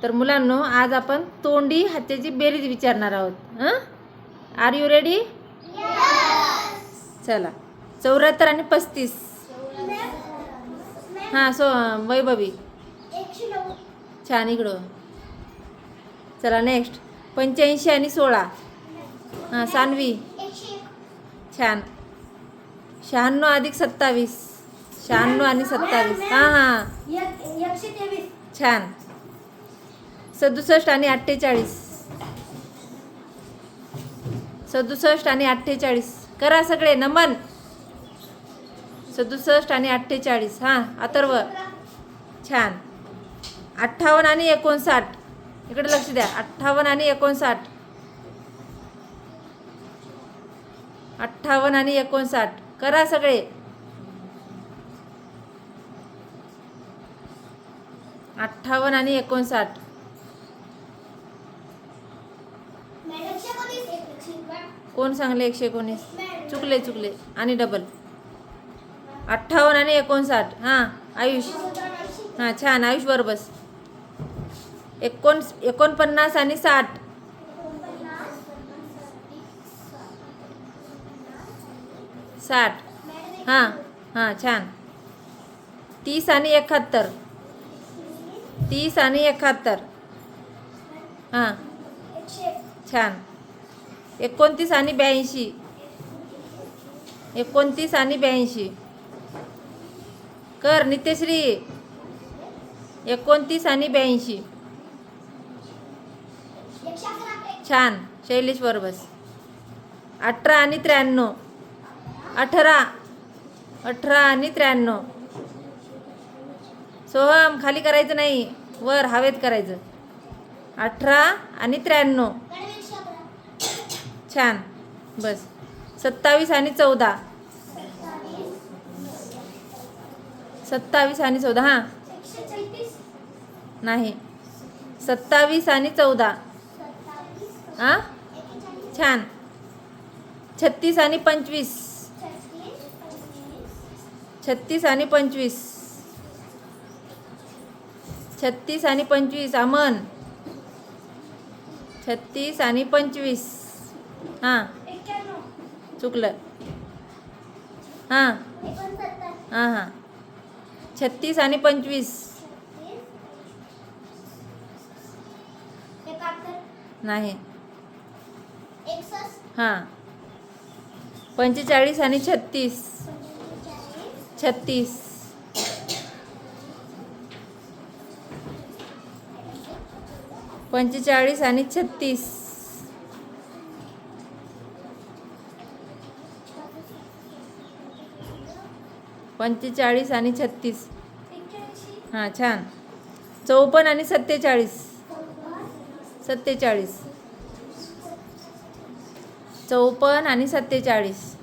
तर मुलांनो, आज आपण तोंडी हाताची बेरीज विचारणार आहोत. Are you ready? चला. 74 आणि 35. हां, वैभवी. छान, इकडं. चला नेक्स्ट. 85 आणि 16. हां, सान्वी. छान. 96 अधिक 27. 96 आणि 27. हां. 123. छान. 67 आणि 48. 67 आणि 48. करा सगळे नमन. 67 आणि 48. हां, अथर्व. छान. 58 आणि 59. इकडे लक्ष द्या. 58 आणि 59. 58 आणि 59. करा सगळे. 58 आणि 59. कोण सांगले 119? चुकले आणि डबल. 58 आणि 59. हां, आयुष. हां, छान. आयुष बरोबर बस. 49 आणि 60. 60. हां, छान. 30 आणि 71. 30 आणि 71. हां, छान. 29 आणि 82. 29 आणि 82. कर नित्यश्री. 29 आणि 82. छान. शैलेश बरोबर. 18 आणि 93. 18 आणि 93. सोहम, खाली करायचं नाही, वर हवेत करायचं. 18 आणि 93. छान. बस. 27 आणि 14. 27 आणि 14. हां, नाही. 27 आणि 14. हां, छान. 36 आणि 25. 36 आणि 25. 36 आणि 25. अमन. 36 आणि 25. हां, चुकलं. हां. 36 आणि 25. नाही. हां. 45 आणि 36. 36. 45 आणि 36. 45 आणि 36. हां, छान. 54 आणि 47. 47. 54 आणि 47.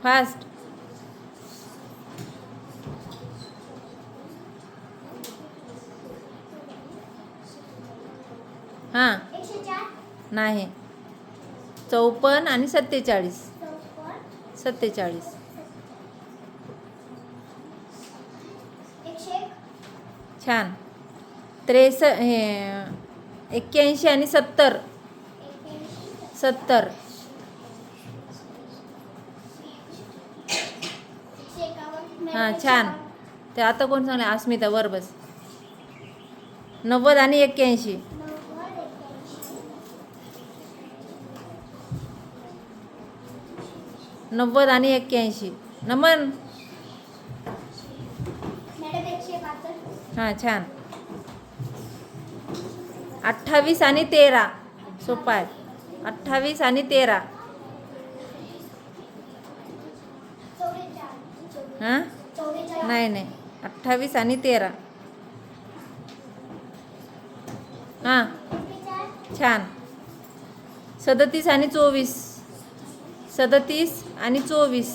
फास्ट. हां, नाही. 54 आणि 47. 47. छान. 81 आणि 70. 70. हां, छान. ते आता कोण सांगले? अस्मिता वर बस. 90 आणि 81. 90 आणि 81. नमन. हां, छान. 28 आणि 13. सोपा आहे. 28 आणि 13. हां, नाही. 28 आणि 13. हां, छान. 37 आणि 24. 37 आणि 24.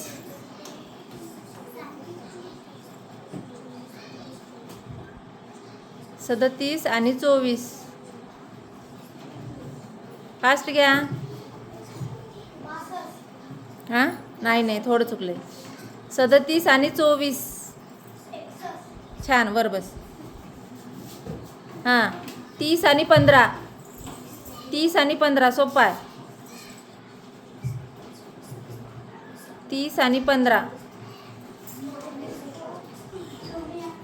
37 आणि 24. फास्ट घ्या. हां, नाही, थोडं चुकले. 37 आणि 24. छान, वर बस. हां, 30 आणि 15. 30 आणि 15 सोपं आहे. 30 आणि 15.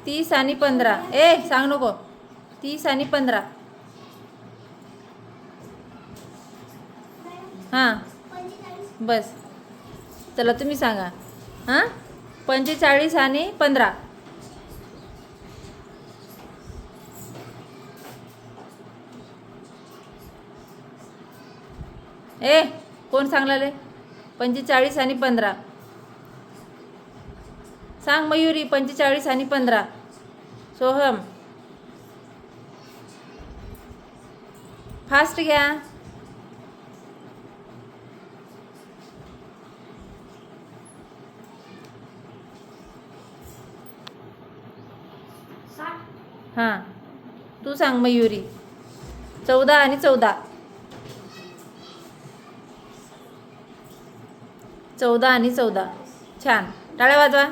30 आणि 15. ए सांग नको. 30 आणि 15. हां बस. चला तुम्ही सांगा. हां 45 आणि 15. ए कोण सांगलाले? 45 आणि 15 सांग मयुरी. 45 आणि 15. सोहम फास्ट घ्या. हां तू सांग मयुरी. 14 आणि 14. 14 आणि 14. छान, टाळ्या वाजवा.